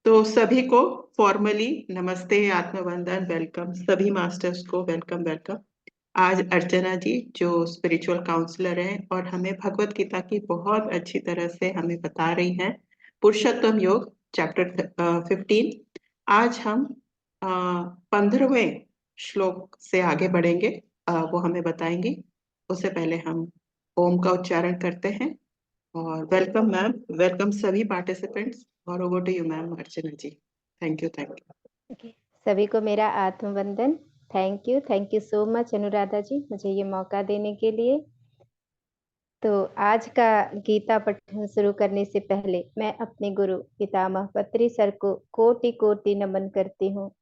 तो सभी को फॉर्मली नमस्ते, आत्मवंदन, वेलकम। सभी मास्टर्स को वेलकम वेलकम। आज अर्चना जी जो स्पिरिचुअल काउंसलर हैं और हमें भगवत गीता की बहुत अच्छी तरह से हमें बता रही हैं, पुरुषोत्तम योग चैप्टर 15। आज हम 15वें श्लोक से आगे बढ़ेंगे। वो हमें बताएंगी। उससे पहले हम ओम का उच्चारण करते हैं। और वेलकम मैम, वेलकम सभी पार्टिसिपेंट्स। और over to you ma'am Archana ji. Thank you, thank you. Okay. सभी को मेरा आत्मवंदन। Thank you so much Anuradha ji, मुझे ये मौका देने के लिए। तो आज का गीता पठन शुरू करने से पहले मैं अपने गुरु पितामह पत्री सर को कोटि कोटि नमन करती हूँ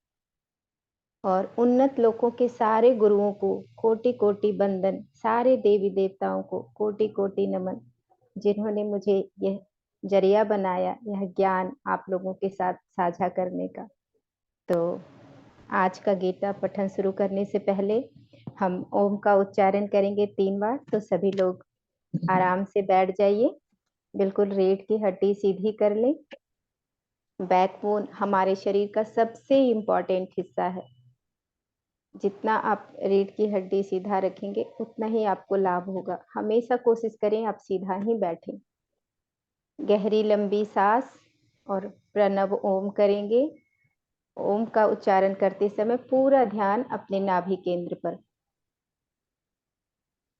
और उन्नत लोकों के सारे गुरुओं को कोटि कोटि वंदन, सारे देवी देवताओं को कोटि कोटि नमन, जिन्होंने मुझे यह जरिया बनाया, यह ज्ञान आप लोगों के साथ साझा करने का। तो आज का गीता पठन शुरू करने से पहले हम ओम का उच्चारण करेंगे 3 बार। तो सभी लोग आराम से बैठ जाइए, बिल्कुल रीढ़ की हड्डी सीधी कर लें। बैकबोन हमारे शरीर का सबसे इम्पोर्टेंट हिस्सा है। जितना आप रीढ़ की हड्डी सीधा रखेंगे उतना ही आपको लाभ होगा। हमेशा कोशिश करें आप सीधा ही बैठें। गहरी लंबी सांस और प्रणव ओम करेंगे। ओम का उच्चारण करते समय पूरा ध्यान अपने नाभि केंद्र पर,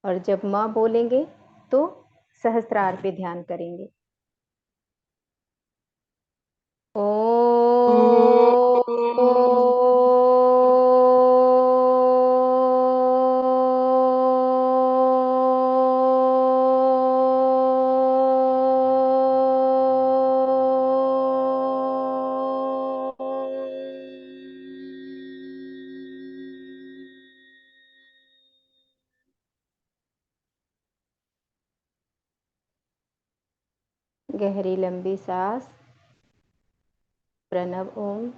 और जब माँ बोलेंगे तो सहस्त्रार पे ध्यान करेंगे। गहरी लंबी सांस, प्रणव ओम।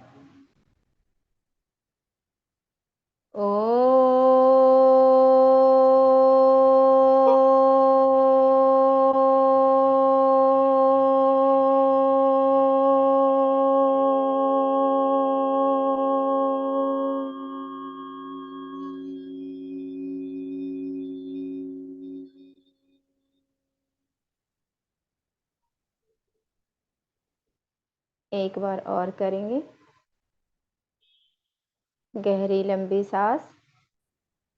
एक बार और करेंगे। गहरी लंबी सांस।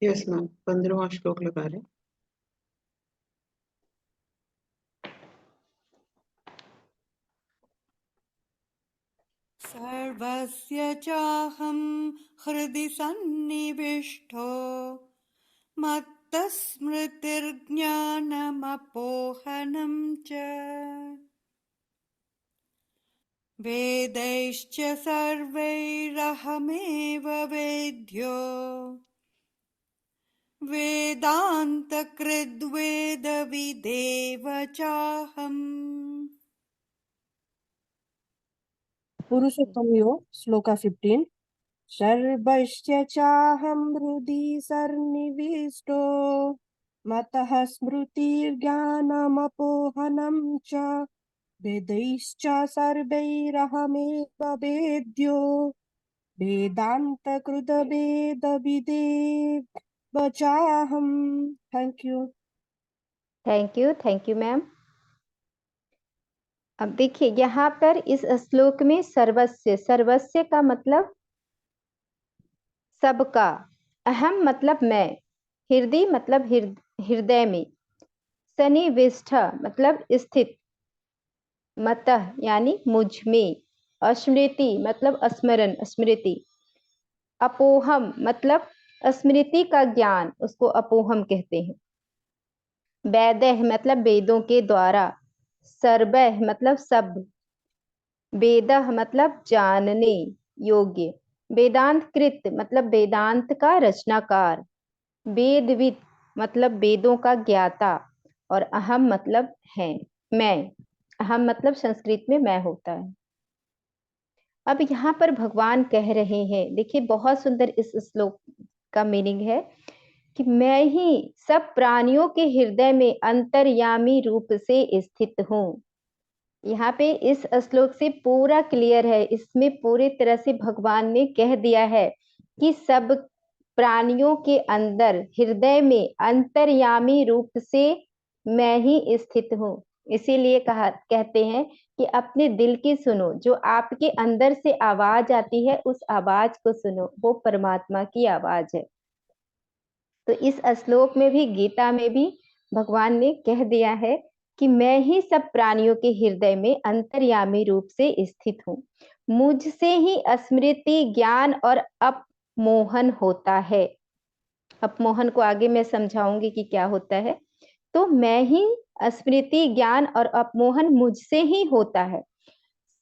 यस मैम, 15वां श्लोक लगा रहे हैं। सर्वस्य चाहं हृदि सन्निविष्टो मत्तस्मृतिर्ज्ञानमपोहनं च वेदैश्च सर्वैरहमेव वेद्यो वेदान्तकृद्वेदविदेव चाहम्। पुरुषोत्तम योग श्लोका 15। सर्वश्च चाहं हृदि सन्निविष्टो मतः स्मृतिर्ज्ञानमपोहनं च वेदैश्च सर्वैरहमेव वेद्यो वेदान्तकृद्वेदविदेव चाहम्। Thank you. Thank you ma'am. अब देखिए यहाँ पर इस श्लोक में सर्वस्य, सर्वस्य का मतलब सबका, अहम मतलब मैं, हृदय मतलब हृदय में, सन्निविष्ट मतलब स्थित, मतः यानी मुझ में, स्मृति मतलब स्मरण स्मृति, अपोहम मतलब स्मृति का ज्ञान, उसको अपोहम कहते हैं, वेदैः मतलब वेदों के द्वारा, सर्वैः मतलब सब, वेदः मतलब जानने योग्य, वेदांत कृत मतलब वेदांत का रचनाकार, वेदविद मतलब वेदों का ज्ञाता, और अहम मतलब है मैं। अहम मतलब संस्कृत में मैं होता है। अब यहाँ पर भगवान कह रहे हैं, देखिए बहुत सुंदर इस श्लोक का मीनिंग है कि मैं ही सब प्राणियों के हृदय में अंतर्यामी रूप से स्थित हूँ। यहाँ पे इस श्लोक से पूरा क्लियर है, इसमें पूरी तरह से भगवान ने कह दिया है कि सब प्राणियों के अंदर हृदय में अंतर्यामी रूप से मैं ही स्थित हूँ। इसीलिए कहते हैं कि अपने दिल की सुनो, जो आपके अंदर से आवाज आती है उस आवाज को सुनो, वो परमात्मा की आवाज है। तो इस श्लोक में भी, गीता में भी भगवान ने कह दिया है कि मैं ही सब प्राणियों के हृदय में अंतर्यामी रूप से स्थित हूँ। मुझसे ही स्मृति, ज्ञान और अपमोहन होता है। अपमोहन को आगे मैं समझाऊंगी कि क्या होता है। तो मैं ही स्मृति, ज्ञान और अपमोहन मुझसे ही होता है।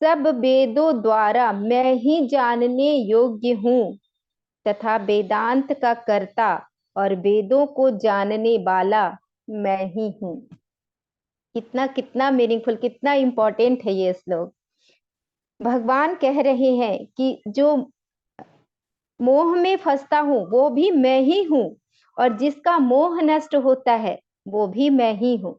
सब वेदों द्वारा मैं ही जानने योग्य हूँ तथा वेदांत का कर्ता और वेदों को जानने वाला मैं ही हूँ। कितना कितना मीनिंगफुल, कितना इंपॉर्टेंट है ये श्लोक। भगवान कह रहे हैं कि जो मोह में फंसता हूँ वो भी मैं ही हूँ, और जिसका मोह नष्ट होता है वो भी मैं ही हूँ।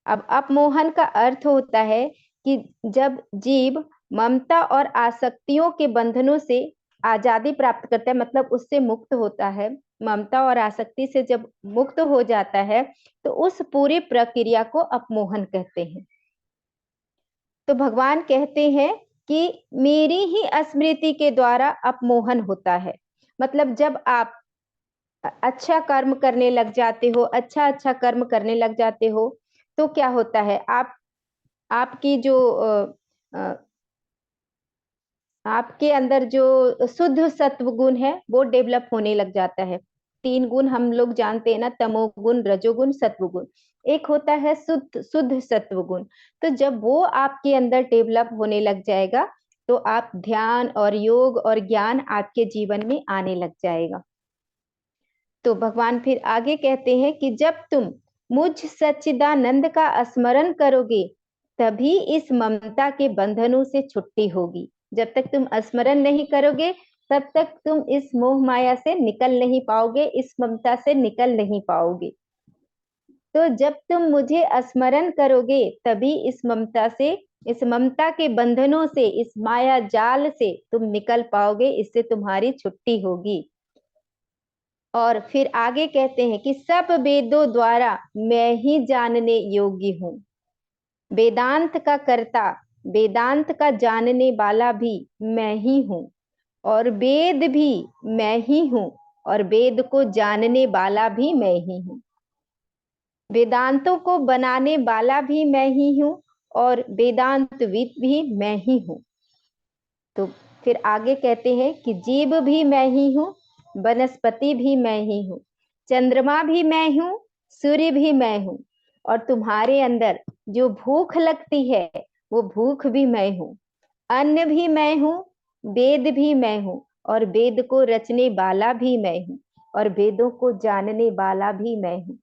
अब अपमोहन का अर्थ होता है कि जब जीव ममता और आसक्तियों के बंधनों से आजादी प्राप्त करता है, मतलब उससे मुक्त होता है, ममता और आसक्ति से जब मुक्त हो जाता है तो उस पूरी प्रक्रिया को अपमोहन कहते हैं। तो भगवान कहते हैं कि मेरी ही स्मृति के द्वारा अपमोहन होता है। मतलब जब आप अच्छा कर्म करने लग जाते हो, अच्छा कर्म करने लग जाते हो, तो क्या होता है, आपकी जो आपके अंदर जो शुद्ध सत्व गुण है वो डेवलप होने लग जाता है। 3 गुण हम लोग जानते हैं ना, तमोगुण, रजोगुण, सत्वगुण। एक होता है शुद्ध सत्व गुण। तो जब वो आपके अंदर डेवलप होने लग जाएगा तो आप ध्यान और योग और ज्ञान आपके जीवन में आने लग जाएगा। तो भगवान फिर आगे कहते हैं कि जब तुम मुझ सच्चिदानंद का स्मरण करोगे तभी इस ममता के बंधनों से छुट्टी होगी। जब तक तुम स्मरण नहीं करोगे तब तक तुम इस मोह माया से निकल नहीं पाओगे, इस ममता से निकल नहीं पाओगे। तो जब तुम मुझे स्मरण करोगे तभी इस ममता के बंधनों से, इस माया जाल से तुम निकल पाओगे, इससे तुम्हारी छुट्टी होगी। और फिर आगे कहते हैं कि सब वेदों द्वारा मैं ही जानने योग्य हूँ। वेदांत का कर्ता, वेदांत का जानने वाला भी मैं ही हूँ, और वेद भी मैं ही हूँ, और वेद को जानने वाला भी मैं ही हूँ। वेदांतों को बनाने वाला भी मैं ही हूँ, और वेदांतविद भी मैं ही हूँ। तो फिर आगे कहते हैं कि जीव भी मैं ही हूँ, वनस्पति भी मैं ही हूँ, चंद्रमा भी मैं हूँ, सूर्य भी मैं हूँ, और तुम्हारे अंदर जो भूख लगती है वो भूख भी मैं हूँ। अन्न भी मैं हूँ, वेद भी मैं हूँ, और वेद को रचने वाला भी मैं हूँ, और वेदों को जानने वाला भी मैं हूँ।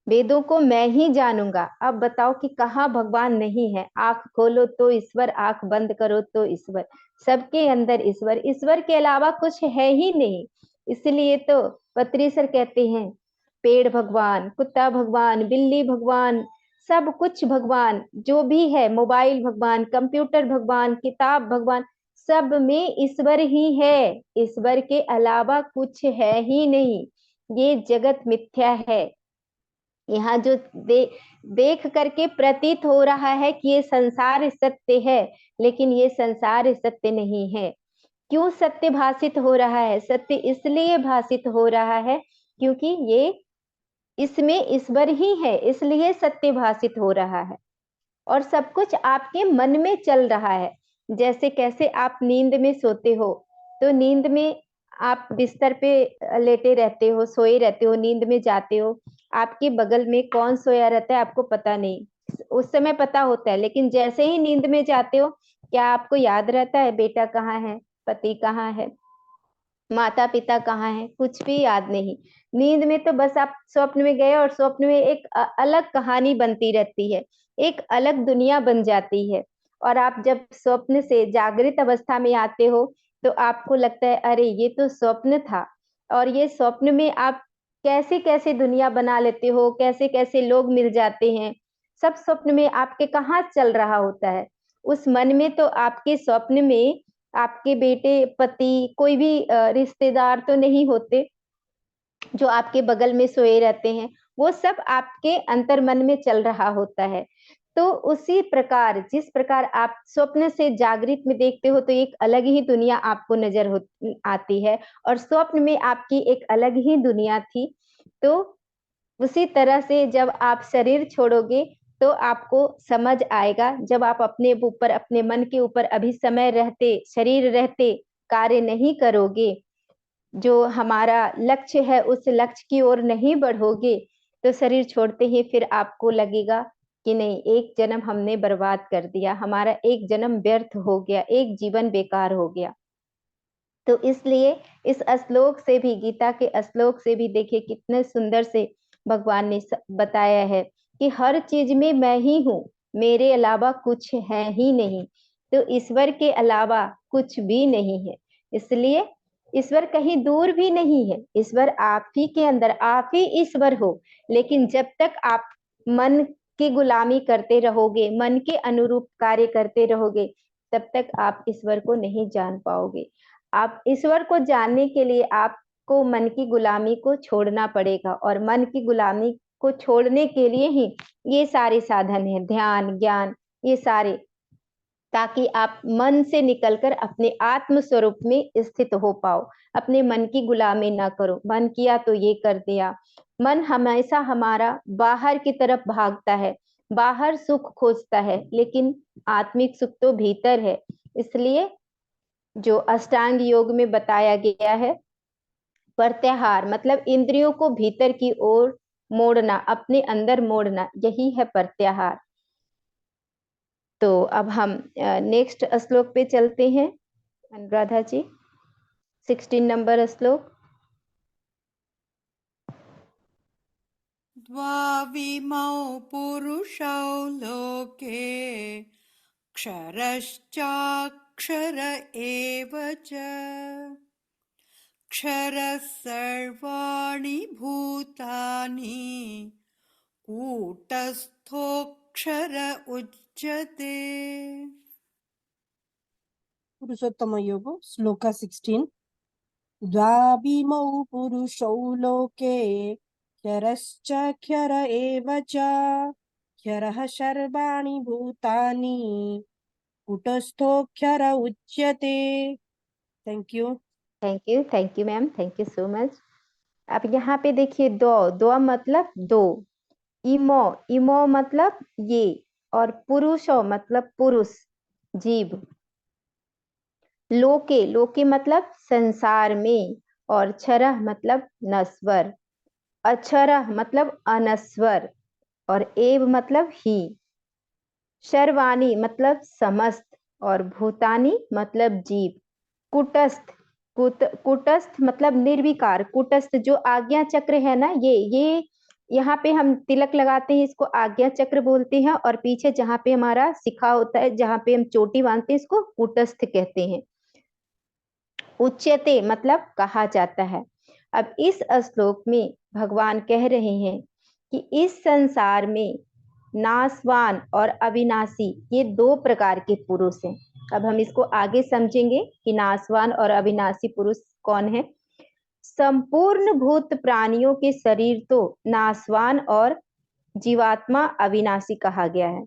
वेदों को मैं ही जानूंगा। अब बताओ कि कहाँ भगवान नहीं है। आंख खोलो तो ईश्वर, आंख बंद करो तो ईश्वर। सबके अंदर ईश्वर, ईश्वर के अलावा कुछ है ही नहीं। इसलिए तो पत्री सर कहते हैं पेड़ भगवान, कुत्ता भगवान, बिल्ली भगवान, सब कुछ भगवान, जो भी है, मोबाइल भगवान, कंप्यूटर भगवान, किताब भगवान, सब में ईश्वर ही है। ईश्वर के अलावा कुछ है ही नहीं। ये जगत मिथ्या है। यहाँ जो देख करके प्रतीत हो रहा है कि ये संसार सत्य है, लेकिन ये संसार सत्य नहीं है। क्यों सत्य भाषित हो रहा है? सत्य इसलिए भाषित हो रहा है क्योंकि ये इसमें ईश्वर ही है, इसलिए सत्य भाषित हो रहा है। और सब कुछ आपके मन में चल रहा है। जैसे कैसे आप नींद में सोते हो, तो नींद में आप बिस्तर पे लेटे रहते हो, सोए रहते हो, नींद में जाते हो, आपके बगल में कौन सोया रहता है आपको पता नहीं, उस समय पता होता है, लेकिन जैसे ही नींद में जाते हो, क्या आपको याद रहता है बेटा कहाँ है, पति कहाँ है, माता पिता कहाँ है? कुछ भी याद नहीं। नींद में तो बस आप स्वप्न में गए और स्वप्न में एक अलग कहानी बनती रहती है, एक अलग दुनिया बन जाती है। और आप जब स्वप्न से जागृत अवस्था में आते हो तो आपको लगता है अरे ये तो स्वप्न था। और ये स्वप्न में आप कैसे कैसे दुनिया बना लेते हो, कैसे कैसे लोग मिल जाते हैं, सब स्वप्न में आपके कहाँ चल रहा होता है? उस मन में तो आपके स्वप्न में आपके बेटे, पति, कोई भी रिश्तेदार तो नहीं होते जो आपके बगल में सोए रहते हैं, वो सब आपके अंतर मन में चल रहा होता है। तो उसी प्रकार जिस प्रकार आप स्वप्न से जागृत में देखते हो तो एक अलग ही दुनिया आपको नजर आती है, और स्वप्न में आपकी एक अलग ही दुनिया थी। तो उसी तरह से जब आप शरीर छोड़ोगे तो आपको समझ आएगा, जब आप अपने ऊपर, अपने मन के ऊपर अभी समय रहते, शरीर रहते कार्य नहीं करोगे, जो हमारा लक्ष्य है उस लक्ष्य की ओर नहीं बढ़ोगे, तो शरीर छोड़ते ही फिर आपको लगेगा कि नहीं, एक जन्म हमने बर्बाद कर दिया, हमारा एक जन्म व्यर्थ हो गया, एक जीवन बेकार हो गया। तो इसलिए इस श्लोक से भी, गीता के श्लोक से भी देखिए कितने सुंदर से भगवान ने बताया है कि हर चीज में मैं ही हूँ, मेरे अलावा कुछ है ही नहीं। तो ईश्वर के अलावा कुछ भी नहीं है, इसलिए ईश्वर कहीं दूर भी नहीं है, ईश्वर आप ही के अंदर, आप ही ईश्वर हो। लेकिन जब तक आप मन की गुलामी करते रहोगे, मन के अनुरूप कार्य करते रहोगे, तब तक आप ईश्वर को नहीं जान पाओगे। आप ईश्वर को जानने के लिए आपको मन की गुलामी को छोड़ना पड़ेगा, और मन की गुलामी को छोड़ने के लिए ही ये सारे साधन हैं, ध्यान, ज्ञान, ये सारे, ताकि आप मन से निकलकर अपने आत्म स्वरूप में स्थित हो पाओ, अपने मन की गुलामी ना करो। मन किया तो ये कर दिया। मन हमेशा हमारा बाहर की तरफ भागता है, बाहर सुख खोजता है, लेकिन आत्मिक सुख तो भीतर है। इसलिए जो अष्टांग योग में बताया गया है, प्रत्याहार मतलब इंद्रियों को भीतर की ओर मोड़ना, अपने अंदर मोड़ना, यही है प्रत्याहार। तो अब हम नेक्स्ट श्लोक पे चलते हैं। अनुराधा जी, 16 नंबर श्लोक। द्वाविमौ पुरुषौ लोके क्षरश्चाक्षर एव च क्षरः सर्वाणि भूतानि कूटस्थोऽक्षर उच्यते। पुरुषोत्तम योग श्लोक 16। द्वाविमौ पुरुषौ लोके क्षरश्चाक्षर एव च क्षरः सर्वाणि भूतानि कूटस्थोऽक्षर उच्यते। Thank you. Thank you ma'am, thank you so much. अब यहाँ पे देखिए, दो, दो मतलब दो, इमो, इमो मतलब ये, और पुरुषो मतलब पुरुष, जीव, लोके, लोके मतलब संसार में, और क्षरः मतलब नश्वर, अक्षरः मतलब अनश्वर, और एव मतलब ही, सर्वाणी मतलब समस्त, और भूतानी मतलब जीव, कुटस्थ, कुटस्थ मतलब निर्विकार, कुटस्थ जो आज्ञा चक्र है ना, ये यहाँ पे हम तिलक लगाते हैं, इसको आज्ञा चक्र बोलते हैं, और पीछे जहाँ पे हमारा शिखा होता है, जहाँ पे हम चोटी बांधते हैं, इसको कुटस्थ कहते हैं। उच्यते मतलब कहा जाता है। अब इस श्लोक में भगवान कह रहे हैं कि इस संसार में नाशवान और अविनाशी, ये दो प्रकार के पुरुष हैं। अब हम इसको आगे समझेंगे कि नाशवान और अविनाशी पुरुष कौन है। संपूर्ण भूत प्राणियों के शरीर तो नाशवान और जीवात्मा अविनाशी कहा गया है।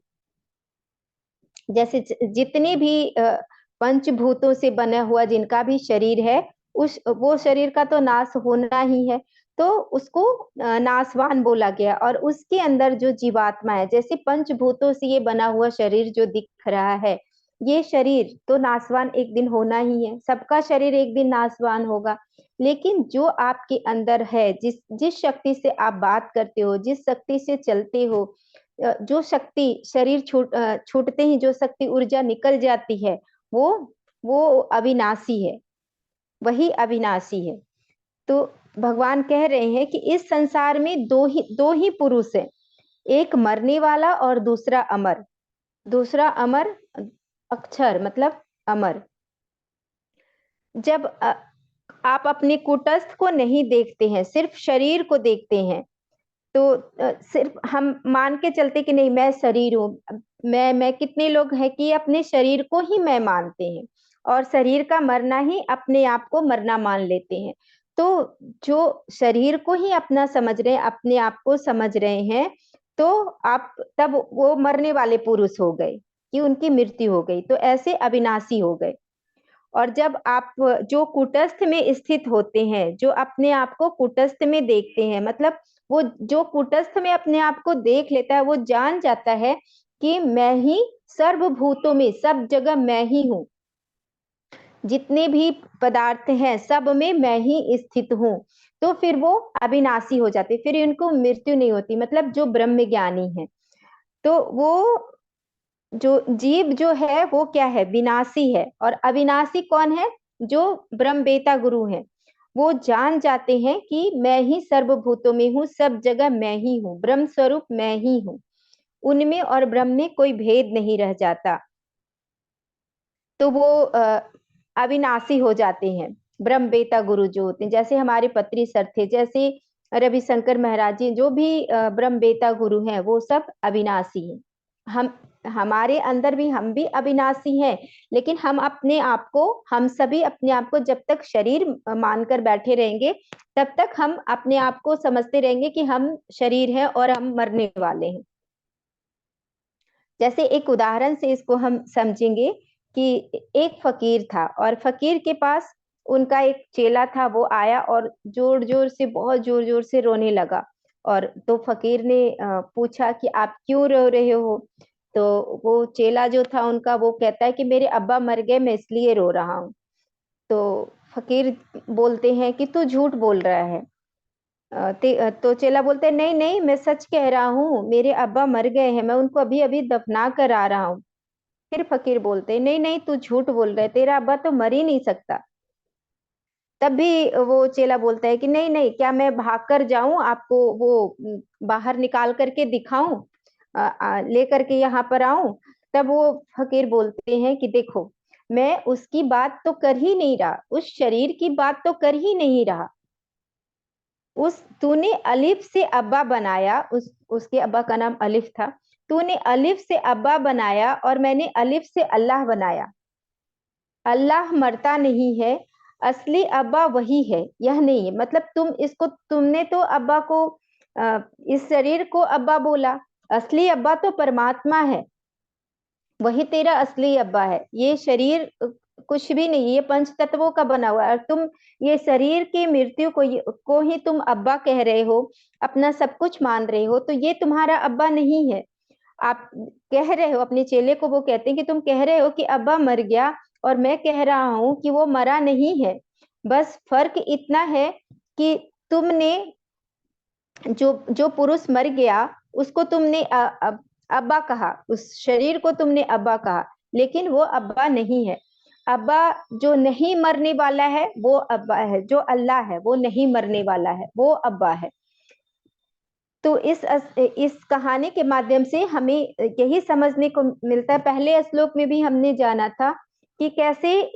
जैसे जितने भी पंचभूतों से बना हुआ जिनका भी शरीर है, वो शरीर का तो नाश होना ही है, तो उसको नाशवान बोला गया। और उसके अंदर जो जीवात्मा है, जैसे पंचभूतों से ये बना हुआ शरीर जो दिख रहा है, ये शरीर तो नाशवान एक दिन होना ही है, सबका शरीर एक दिन नाशवान होगा। लेकिन जो आपके अंदर है, जिस शक्ति से आप बात करते हो, जिस शक्ति से चलते हो, जो शक्ति शरीर छूटते ही जो शक्ति ऊर्जा निकल जाती है, वो अविनाशी है, वही अविनाशी है। तो भगवान कह रहे हैं कि इस संसार में दो ही पुरुष हैं, एक मरने वाला और दूसरा अमर। दूसरा अमर, अक्षर मतलब अमर। जब आप अपने कुटस्थ को नहीं देखते हैं, सिर्फ शरीर को देखते हैं, तो सिर्फ हम मान के चलते कि नहीं मैं शरीर हूँ, मैं कितने लोग हैं कि अपने शरीर को ही मैं मानते हैं और शरीर का मरना ही अपने आप को मरना मान लेते हैं। तो जो शरीर को ही अपना समझ रहे हैं, अपने आप को समझ रहे हैं, तो आप तब वो मरने वाले पुरुष हो गए कि उनकी मृत्यु हो गई, तो ऐसे अविनाशी हो गए। और जब आप जो कूटस्थ में स्थित होते हैं, जो अपने आप को कूटस्थ में देखते हैं, मतलब वो जो कूटस्थ में अपने आप को देख लेता है, वो जान जाता है कि मैं ही सर्वभूतों में, सब जगह मैं ही हूँ, जितने भी पदार्थ हैं सब में मैं ही स्थित हूँ। तो फिर वो अविनाशी हो जाते, फिर उनको मृत्यु नहीं होती, मतलब जो ब्रह्म ज्ञानी है। तो वो जो जीव जो है वो क्या है, विनाशी है। और अविनाशी कौन है, जो ब्रह्म बेता गुरु है। वो जान जाते हैं कि मैं ही सर्वभूतों में हूँ, सब जगह मैं ही हूँ, ब्रह्म स्वरूप मैं ही हूँ, उनमें और ब्रह्म में कोई भेद नहीं रह जाता। तो वो अविनाशी हो जाते हैं, ब्रह्म बेता गुरु जो होते हैं। जैसे हमारे पत्री सर थे, जैसे रविशंकर महाराज जी, जो भी ब्रह्म बेता गुरु हैं, वो सब अविनाशी हैं। हम हमारे अंदर भी, हम भी अविनाशी हैं, लेकिन हम अपने आप को, हम सभी अपने आप को जब तक शरीर मानकर बैठे रहेंगे, तब तक हम अपने आप को समझते रहेंगे कि हम शरीर हैं और हम मरने वाले हैं। जैसे एक उदाहरण से इसको हम समझेंगे कि एक फकीर था और फकीर के पास उनका एक चेला था। वो आया और जोर जोर से, बहुत जोर जोर से रोने लगा। और तो फकीर ने पूछा कि आप क्यों रो रहे हो। तो वो चेला जो था उनका, वो कहता है कि मेरे अब्बा मर गए, मैं इसलिए रो रहा हूँ। तो फकीर बोलते हैं कि तू झूठ बोल रहा है। तो चेला बोलते हैं, नहीं नहीं, मैं सच कह रहा हूँ, मेरे अब्बा मर गए हैं, मैं उनको अभी अभी दफना कर आ रहा हूँ। फिर फकीर बोलते हैं, नहीं नहीं, तू झूठ बोल रहा है, तेरा अब्बा तो मर ही नहीं सकता। तब भी वो चेला बोलता है कि नहीं नहीं, क्या मैं भाग कर जाऊं, आपको वो बाहर निकाल करके दिखाऊं, ले करके यहाँ पर आऊं। तब वो फकीर बोलते हैं कि देखो, मैं उसकी बात तो कर ही नहीं रहा, उस शरीर की बात तो कर ही नहीं रहा। उस तूने अलिफ से अब्बा बनाया, उसके अब्बा का नाम अलिफ था। तूने अलिफ से अब्बा बनाया और मैंने अलिफ से अल्लाह बनाया। अल्लाह मरता नहीं है, असली अब्बा वही है, यह नहीं है। मतलब तुमने तो अब्बा को, इस शरीर को अब्बा बोला, असली अब्बा तो परमात्मा है, वही तेरा असली अब्बा है। ये शरीर कुछ भी नहीं, ये पंच तत्वों का बना हुआ है। और तुम ये शरीर की मृत्यु को ही तुम अब्बा कह रहे हो, अपना सब कुछ मान रहे हो, तो ये तुम्हारा अब्बा नहीं है। आप कह रहे हो, अपने चेले को वो कहते हैं कि तुम कह रहे हो कि अब्बा मर गया, और मैं कह रहा हूं कि वो मरा नहीं है। बस फर्क इतना है कि तुमने, जो जो पुरुष मर गया उसको तुमने अब्बा कहा, उस शरीर को तुमने अब्बा कहा, लेकिन वो अब्बा नहीं है। अब्बा जो नहीं मरने वाला है वो अब्बा है, जो अल्लाह है वो नहीं मरने वाला है, वो अब्बा है। तो इस कहानी के माध्यम से हमें यही समझने को मिलता है। पहले श्लोक में भी हमने जाना था कि कैसे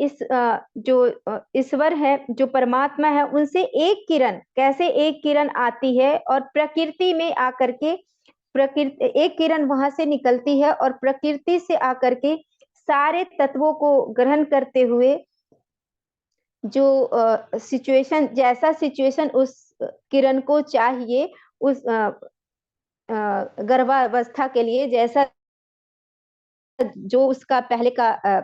जो ईश्वर है, जो परमात्मा है, उनसे एक किरण, कैसे एक किरण आती है और प्रकृति में आकर के, प्रकृति एक किरण वहां से निकलती है और प्रकृति से आकर के सारे तत्वों को ग्रहण करते हुए, जो सिचुएशन, जैसा सिचुएशन उस किरण को चाहिए, उस गर्भावस्था के लिए, जैसा जो उसका पहले का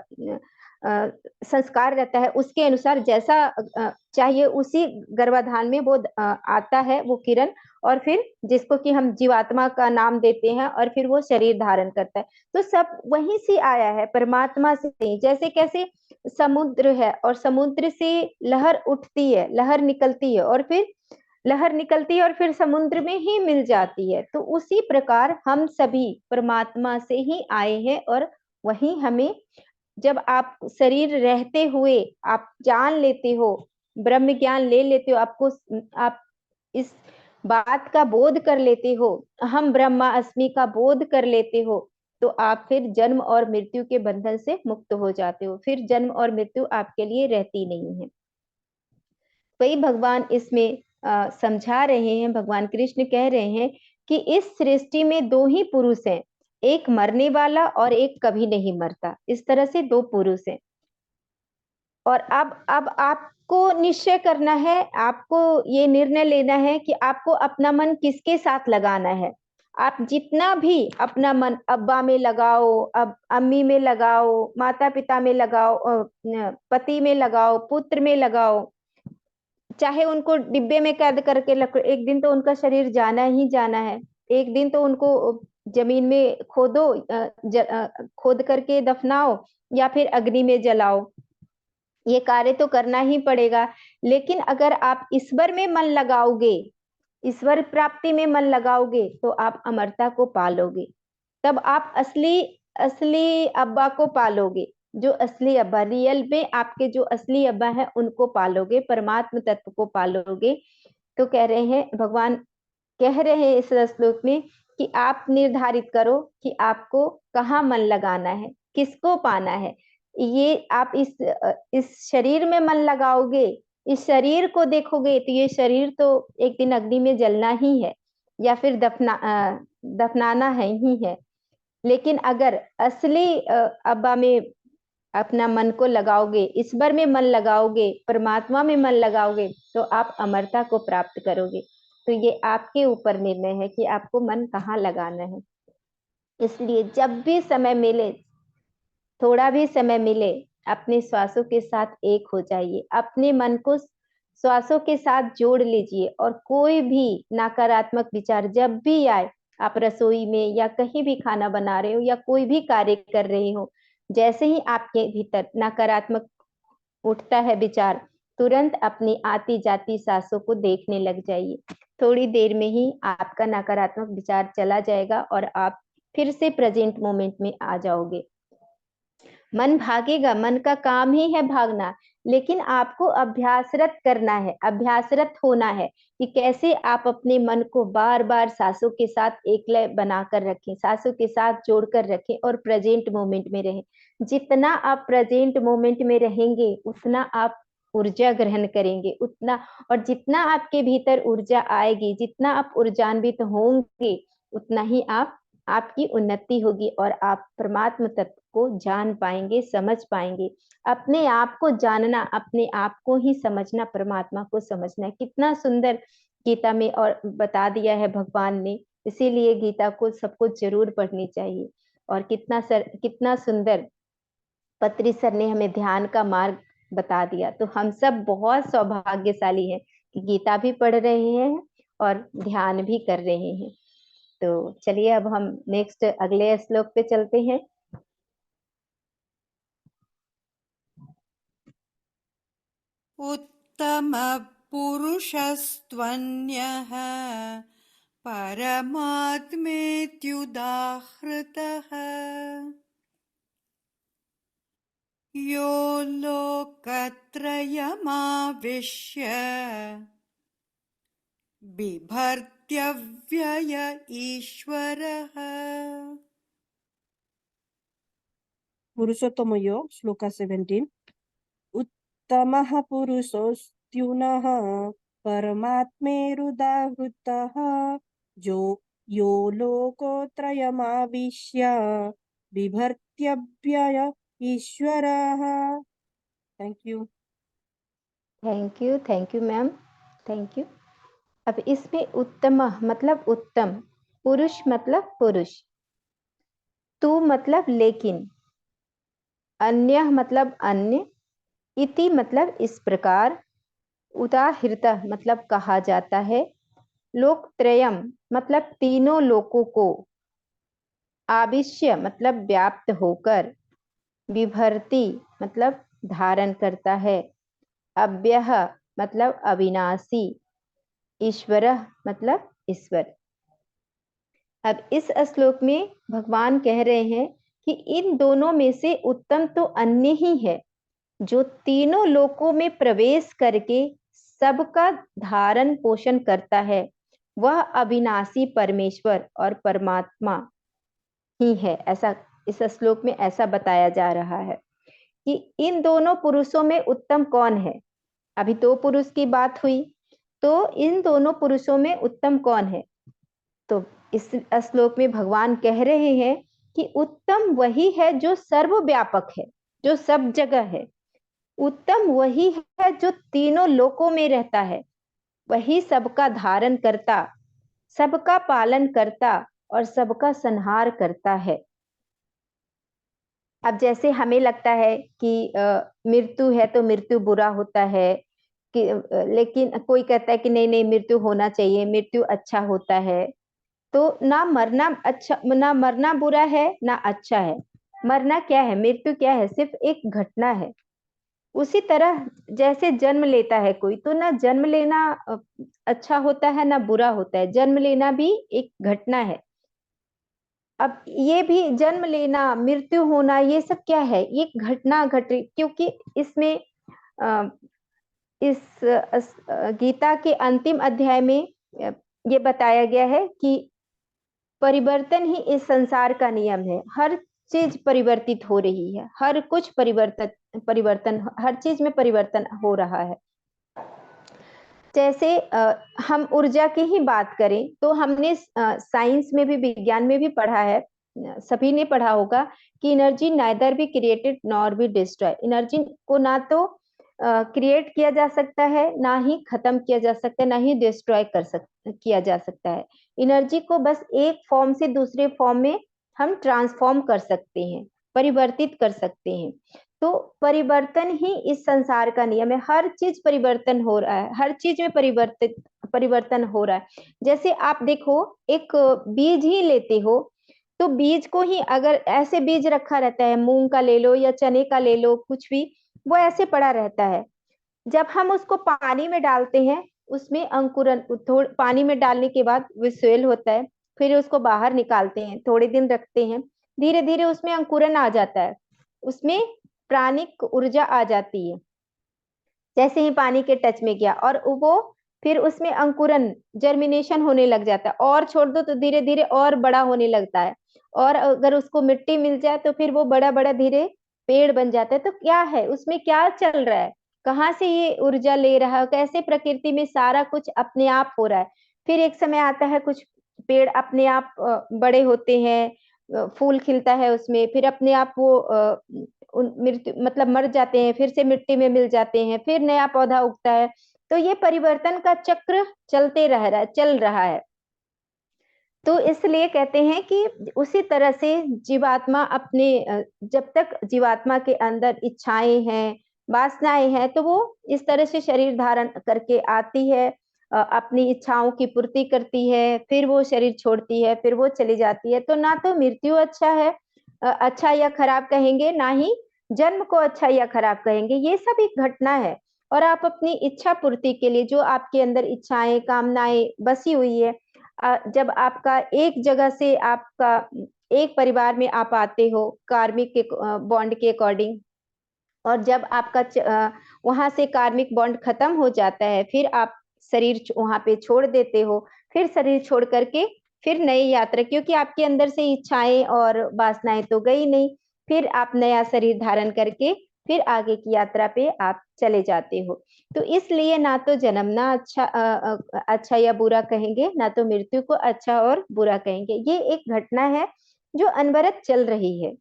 संस्कार रहता है, उसके अनुसार जैसा चाहिए, उसी गर्भाधान में वो आता है वो किरण, और फिर जिसको कि हम जीवात्मा का नाम देते हैं, और फिर वो शरीर धारण करता है। तो सब वहीं से आया है, परमात्मा से। जैसे कैसे समुद्र है और समुद्र से लहर उठती है, लहर निकलती है, और फिर लहर निकलती है और फिर समुद्र में ही मिल जाती है। तो उसी प्रकार हम सभी परमात्मा से ही आए हैं, और वही हमें, जब आप शरीर रहते हुए आप जान लेते हो, ब्रह्म ज्ञान ले लेते हो, आप इस बात का बोध कर लेते हो, हम ब्रह्मा अस्मि का बोध कर लेते हो, तो आप फिर जन्म और मृत्यु के बंधन से मुक्त हो जाते हो। फिर जन्म और मृत्यु आपके लिए रहती नहीं है। वही भगवान इसमें समझा रहे हैं, भगवान कृष्ण कह रहे हैं कि इस सृष्टि में दो ही पुरुष हैं, एक मरने वाला और एक कभी नहीं मरता। इस तरह से दो पुरुष हैं। और अब आपको निश्चय करना है, आपको ये निर्णय लेना है कि आपको अपना मन किसके साथ लगाना है। आप जितना भी अपना मन अब्बा में लगाओ, अब अम्मी में लगाओ, माता पिता में लगाओ, पति में लगाओ, पुत्र में लगाओ, चाहे उनको डिब्बे में कैद करके एक दिन तो उनका शरीर जाना ही जाना है। एक दिन तो उनको जमीन में खोदो, खोद करके दफनाओ या फिर अग्नि में जलाओ, ये कार्य तो करना ही पड़ेगा। लेकिन अगर आप ईश्वर में मन लगाओगे, ईश्वर प्राप्ति में मन लगाओगे, तो आप अमरता को पालोगे। तब आप असली असली अब्बा को पालोगे, जो असली अब्बा, रियल में आपके जो असली अब्बा है उनको पालोगे, परमात्म तत्व को पालोगे। तो कह रहे हैं, भगवान कह रहे हैं इस श्लोक में कि आप निर्धारित करो कि आपको कहाँ मन लगाना है, किसको पाना है। ये आप इस शरीर में मन लगाओगे, इस शरीर को देखोगे, तो ये शरीर तो एक दिन अग्नि में जलना ही है या फिर दफनाना है ही है। लेकिन अगर असली अब्बा में अपना मन को लगाओगे, ईश्वर में मन लगाओगे, परमात्मा में मन लगाओगे, तो आप अमरता को प्राप्त करोगे। तो ये आपके ऊपर निर्णय है कि आपको मन कहाँ लगाना है। इसलिए जब भी समय मिले, थोड़ा भी समय मिले, अपने श्वासों के साथ एक हो जाइए, अपने मन को श्वासों के साथ जोड़ लीजिए। और कोई भी नकारात्मक विचार जब भी आए, आप रसोई में या कहीं भी खाना बना रहे हो या कोई भी कार्य कर रहे हो, जैसे ही आपके भीतर नकारात्मक उठता है विचार, तुरंत अपनी आती जाती सांसों को देखने लग जाइए। थोड़ी देर में ही आपका नकारात्मक विचार चला जाएगा और आप फिर से प्रेजेंट मोमेंट में आ जाओगे। मन भागेगा, मन का काम ही है भागना, लेकिन आपको अभ्यासरत करना है, अभ्यासरत होना है कि कैसे आप अपने मन को बार बार सांसों के साथ एकलय बनाकर रखें, सांसों के साथ जोड़कर रखें और प्रेजेंट मोमेंट में रहें। जितना आप प्रेजेंट मोमेंट में रहेंगे, उतना आप ऊर्जा ग्रहण करेंगे, उतना, और जितना आपके भीतर ऊर्जा आएगी, जितना आप ऊर्जान्वित होंगे, उतना ही आपकी उन्नति होगी और आप परमात्म तत्व को जान पाएंगे, समझ पाएंगे। अपने आप को जानना, अपने आप को ही समझना, परमात्मा को समझना, कितना सुंदर गीता में और बता दिया है भगवान ने। इसीलिए गीता को सबको जरूर पढ़नी चाहिए। और कितना सुंदर पत्री सर ने हमें ध्यान का मार्ग बता दिया। तो हम सब बहुत सौभाग्यशाली हैं कि गीता भी पढ़ रहे हैं और ध्यान भी कर रहे हैं। तो चलिए अब हम नेक्स्ट अगले श्लोक पे चलते हैं। उत्तम पुरुषस्त्वन्यः परमात्मेत्युदाहृतः यो लोकत्रयमाविश्य बिभर्त्यव्यय ईश्वरः। पुरुषोत्तम योग श्लोका 17। उत्तमः पुरुषोऽस्त्युनः परमात्मेरुदाहृतः यो लोकोत्रयमाविश्य बिभर्त्यव्यय ईश्वरः। Thank you. Thank you ma'am, thank you. अब इसमें उत्तम मतलब उत्तम, पुरुष मतलब पुरुष, तू मतलब लेकिन, अन्य मतलब अन्य, इति मतलब इस प्रकार, उदाहृत मतलब कहा जाता है, लोकत्रयम मतलब तीनों लोकों को, आविश्य मतलब व्याप्त होकर, विभर्ति मतलब धारण करता है, अव्यय मतलब अविनाशी, ईश्वर मतलब ईश्वर। अब इस श्लोक में भगवान कह रहे हैं कि इन दोनों में से उत्तम तो अन्य ही है, जो तीनों लोकों में प्रवेश करके सबका धारण पोषण करता है, वह अविनाशी परमेश्वर और परमात्मा ही है। ऐसा इस श्लोक में ऐसा बताया जा रहा है कि इन दोनों पुरुषों में उत्तम कौन है। अभी दो पुरुष की बात हुई, तो इन दोनों पुरुषों में उत्तम कौन है? तो इस श्लोक में भगवान कह रहे हैं कि उत्तम वही है जो सर्वव्यापक है, जो सब जगह है। उत्तम वही है जो तीनों लोकों में रहता है, वही सबका धारण करता, सबका पालन करता और सबका संहार करता है। अब जैसे हमें लगता है कि मृत्यु है तो मृत्यु बुरा होता है कि लेकिन कोई कहता है कि नहीं नहीं मृत्यु होना चाहिए, मृत्यु अच्छा होता है। तो ना मरना बुरा है ना अच्छा है। मरना क्या है? मृत्यु क्या है? सिर्फ एक घटना है। उसी तरह जैसे जन्म लेता है कोई, तो ना जन्म लेना अच्छा होता है ना बुरा होता है। जन्म लेना भी एक घटना है। अब ये भी जन्म लेना, मृत्यु होना, ये सब क्या है? ये घटना घट रही, क्योंकि इसमें इस गीता के अंतिम अध्याय में ये बताया गया है कि परिवर्तन ही इस संसार का नियम है। हर चीज परिवर्तित हो रही है, हर कुछ परिवर्तन हर चीज में परिवर्तन हो रहा है। जैसे हम ऊर्जा की ही बात करें तो हमने साइंस में भी, विज्ञान में भी पढ़ा है, सभी ने पढ़ा होगा कि energy neither be created nor be destroy. Energy को ना तो क्रिएट किया जा सकता है, ना ही खत्म किया जा सकता है, ना ही डिस्ट्रॉय किया जा सकता है। एनर्जी को बस एक फॉर्म से दूसरे फॉर्म में हम ट्रांसफॉर्म कर सकते हैं, परिवर्तित कर सकते हैं। तो परिवर्तन ही इस संसार का नियम है। हर चीज परिवर्तन हो रहा है, हर चीज में परिवर्तन हो रहा है। जैसे आप देखो, एक बीज ही लेते हो तो बीज को ही अगर ऐसे बीज रखा रहता है, मूंग का ले लो या चने का ले लो, कुछ भी, वो ऐसे पड़ा रहता है। जब हम उसको पानी में डालते हैं, उसमें अंकुरन, पानी में डालने के बाद वो सोयल होता है, फिर उसको बाहर निकालते हैं, थोड़े दिन रखते हैं, धीरे धीरे उसमें अंकुरन आ जाता है, उसमें प्राणिक ऊर्जा आ जाती है। जैसे ही पानी के टच में गया और वो फिर उसमें अंकुरन, जर्मिनेशन होने लग जाता है, और छोड़ दो तो धीरे धीरे और बड़ा होने लगता है, और अगर उसको मिट्टी मिल जाए तो फिर वो बड़ा बड़ा धीरे पेड़ बन जाता है। तो क्या है उसमें, क्या चल रहा है, कहाँ से ये ऊर्जा ले रहा है, कैसे प्रकृति में सारा कुछ अपने आप हो रहा है। फिर एक समय आता है, कुछ पेड़ अपने आप बड़े होते हैं, फूल खिलता है उसमें, फिर अपने आप वो मृत्यु मतलब मर जाते हैं, फिर से मिट्टी में मिल जाते हैं, फिर नया पौधा उगता है। तो ये परिवर्तन का चक्र चल रहा है। तो इसलिए कहते हैं कि उसी तरह से जीवात्मा अपने जब तक जीवात्मा के अंदर इच्छाएं हैं, वासनाएं हैं, तो वो इस तरह से शरीर धारण करके आती है, अपनी इच्छाओं की पूर्ति करती है, फिर वो शरीर छोड़ती है, फिर वो चली जाती है। तो ना तो मृत्यु अच्छा है, अच्छा या खराब कहेंगे, ना ही जन्म को अच्छा या खराब कहेंगे। ये सब एक घटना है। और आप अपनी इच्छा पूर्ति के लिए, जो आपके अंदर इच्छाएं, कामनाएं बसी हुई है, जब आपका एक जगह से, आपका एक परिवार में आप आते हो कार्मिक के बॉन्ड के अकॉर्डिंग, और जब आपका वहां से कार्मिक बॉन्ड खत्म हो जाता है, फिर आप शरीर वहां पे छोड़ देते हो, फिर शरीर छोड़ करके फिर नई यात्रा, क्योंकि आपके अंदर से इच्छाएं और वासनाएं तो गई नहीं, फिर आप नया शरीर धारण करके फिर आगे की यात्रा पे आप चले जाते हो। तो इसलिए ना तो जन्मना अच्छा या बुरा कहेंगे, ना तो मृत्यु को अच्छा और बुरा कहेंगे। ये एक घटना है जो अनवरत चल रही है,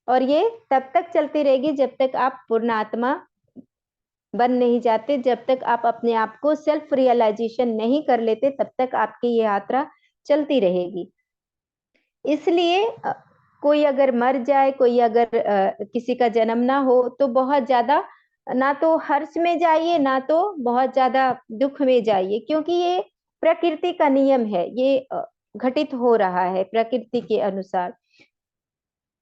और ये तब तक चलती रहेगी जब तक आप पूर्ण आत्मा बन नहीं जाते, जब तक आप अपने आप को सेल्फ रियलाइजेशन नहीं कर लेते, तब तक आपकी ये यात्रा चलती रहेगी। इसलिए कोई अगर मर जाए, कोई अगर किसी का जन्म ना हो, तो बहुत ज्यादा ना तो हर्ष में जाइए, ना तो बहुत ज्यादा दुख में जाइए, क्योंकि ये प्रकृति का नियम है, ये घटित हो रहा है प्रकृति के अनुसार।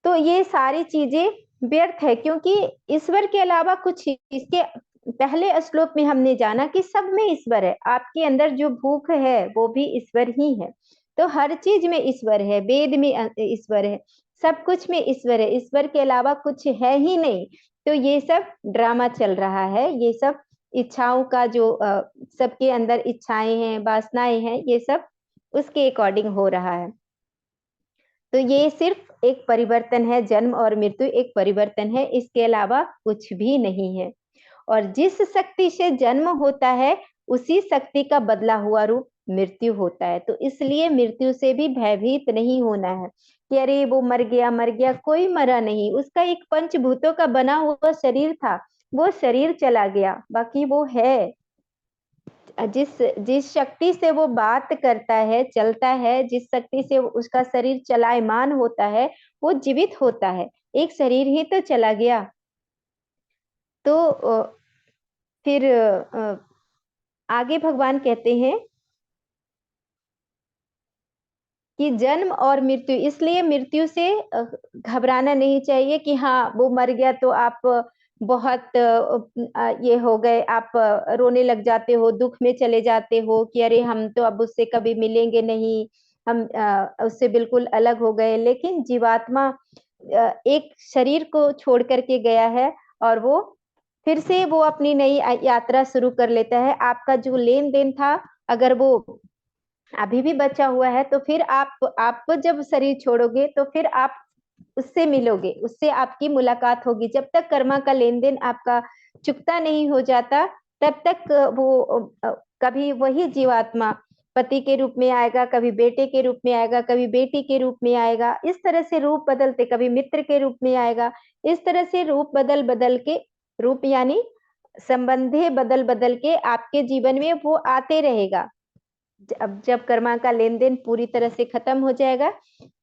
तो ये सारी चीजें व्यर्थ है, क्योंकि ईश्वर के अलावा कुछ, इसके पहले श्लोक में हमने जाना कि सब में ईश्वर है। आपके अंदर जो भूख है वो भी ईश्वर ही है। तो हर चीज में ईश्वर है, वेद में ईश्वर है, सब कुछ में ईश्वर है, ईश्वर के अलावा कुछ है ही नहीं। तो ये सब ड्रामा चल रहा है, ये सब इच्छाओं का जो सबके अंदर इच्छाएं हैं, वासनाएं हैं, ये सब उसके अकॉर्डिंग हो रहा है। तो ये सिर्फ एक परिवर्तन है, जन्म और मृत्यु एक परिवर्तन है, इसके अलावा कुछ भी नहीं है। और जिस शक्ति से जन्म होता है उसी शक्ति का बदला हुआ रूप मृत्यु होता है। तो इसलिए मृत्यु से भी भयभीत नहीं होना है कि अरे वो मर गया, कोई मरा नहीं। उसका एक पंचभूतों का बना हुआ शरीर था, वो शरीर चला गया, बाकी वो है। जिस शक्ति से वो बात करता है, चलता है, जिस शक्ति से उसका शरीर चलायमान होता है, वो जीवित होता है। एक शरीर ही तो चला गया। तो फिर आगे भगवान कहते हैं कि जन्म और मृत्यु, इसलिए मृत्यु से घबराना नहीं चाहिए कि हाँ वो मर गया तो आप बहुत ये हो गए, आप रोने लग जाते हो, दुख में चले जाते हो कि अरे हम तो अब उससे कभी मिलेंगे नहीं, हम उससे बिल्कुल अलग हो गए। लेकिन जीवात्मा एक शरीर को छोड़ करके गया है और वो फिर से वो अपनी नई यात्रा शुरू कर लेता है। आपका जो लेन देन था अगर वो अभी भी बचा हुआ है तो फिर आप जब शरीर छोड़ोगे तो फिर आप उससे मिलोगे, उससे आपकी मुलाकात होगी। जब तक कर्मा का लेन देन आपका चुकता नहीं हो जाता तब तक वो कभी वही जीवात्मा पति के रूप में आएगा, कभी बेटे के रूप में आएगा, कभी बेटी के रूप में आएगा। इस तरह से रूप बदलते, कभी मित्र के रूप में आएगा। इस तरह से रूप बदल बदल के, रूप यानी संबंधे बदल बदल के आपके जीवन में वो आते रहेगा। अब जब कर्मा का लेन देन पूरी तरह से खत्म हो जाएगा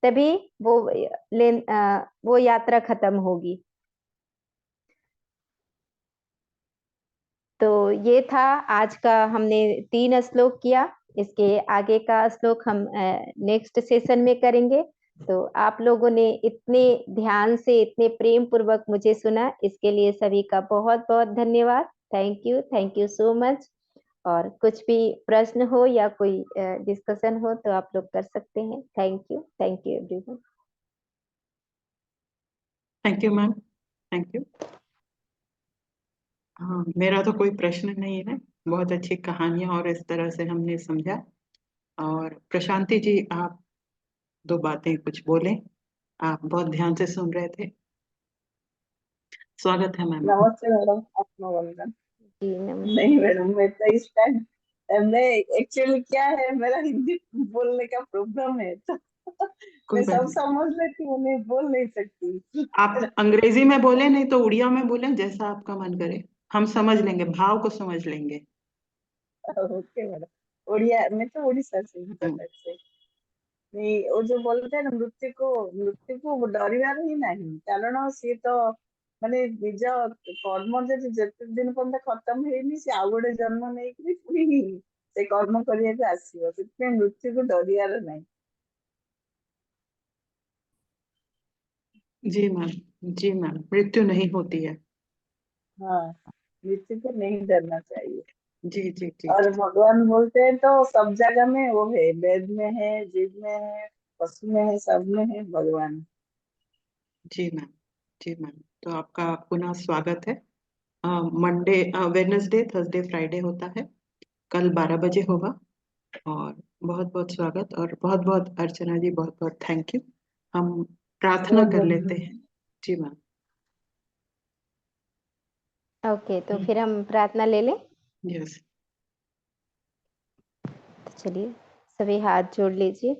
तभी वो यात्रा खत्म होगी। तो ये था आज का, हमने 3 श्लोक किया। इसके आगे का श्लोक हम नेक्स्ट सेशन में करेंगे। तो आप लोगों ने इतने ध्यान से, इतने प्रेम पूर्वक मुझे सुना, इसके लिए सभी का बहुत बहुत धन्यवाद। Thank you so much. और कुछ भी प्रश्न हो या कोई डिस्कशन हो तो आप लोग कर सकते हैं। Thank you everyone. Thank you ma'am, thank you. हाँ, मेरा तो कोई प्रश्न नहीं है। बहुत अच्छी कहानियां और इस तरह से हमने समझा। और प्रशांति जी, आप 2 बातें कुछ बोलें, आप बहुत ध्यान से सुन रहे थे। स्वागत है मैम। नमस्ते मैडम, आत्मवंदन। जी नमस्ते। नहीं मैडम, मैं तो इस टाइम, मैं एक्चुअली क्या है, मेरा हिंदी बोलने का प्रॉब्लम है, तो कोई मैं बात सब नहीं, समझ लेती हूँ, नहीं बोल नहीं सकती। आप अंग्रेजी में बोले नहीं तो उड़िया में बोले, जैसा आपका मन करे। हम समझ लेंगे, भाव को समझ लेंगे। Okay madam. उड़िया, मैं तो उड़ीसा से हूँ, कटक से। नहीं, वो जो बोलते हैं ना, मृत्यु को डरिबार ही नहीं, कारण सी तो ମାନେ ନିଜ କର୍ମ ଯଦି ଯେତେ ଦିନ ପର୍ଯ୍ୟନ୍ତ ଖତମ ହେଇନି, ସେ ଆଉ ଗୋଟେ ଜନ୍ମ ନେଇକିରି ପୁଣି ସେ କର୍ମ କରିବାକୁ ଆସିବ। ସେଥିପାଇଁ ମୃତ୍ୟୁକୁ ଡରିବାର ନାହିଁ। जी मैम, जी मैम, मृत्यु नहीं होती है। हाँ, मृत्यु को नहीं डरना चाहिए। जी जी जी और जी भगवान बोलते हैं तो सब जगह में वो है, वेद में है, जीव में है, पशु में है, सब में है भगवान। जी मैम, जी मैम। तो आपका पुनः स्वागत है। मंडे, वेडनेसडे, थर्सडे, फ्राइडे होता है। कल 12 बजे होगा। और बहुत बहुत स्वागत, और बहुत बहुत अर्चना जी, बहुत बहुत थैंक यू। हम प्रार्थना बहुत कर बहुत लेते हैं। जी मैम। ओके, तो फिर हम प्रार्थना ले लें। यस। तो चलिए सभी हाथ जोड़ लीजिए।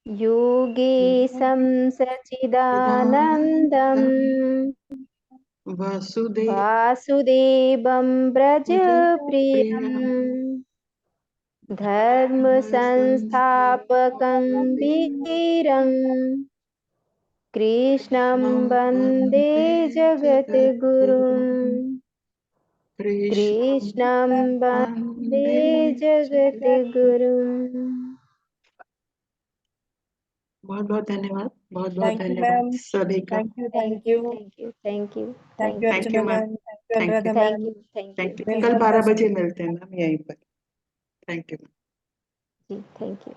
योगेशं सच्चिदानन्दं वासुदेव वासुदेवं प्रिय व्रजप्रियं धर्म संस्थापकं वीरं कृष्णं वन्दे जगद्गुरुं। कृष्णं वन्दे जगद्गुरुं। बहुत बहुत धन्यवाद, बहुत बहुत थैंक यू धन्यवाद मैम, सभी का। Thank you, thank thank you you, thank you thank you thank thank you you thank you Archana ma'am, ma'am, thank you thank you, Anuradha thank ma'am. You thank you thank you. Thank कल you 12 बजे मिलते हैं ma'am, यहीं पर। Thank you. जी, thank you.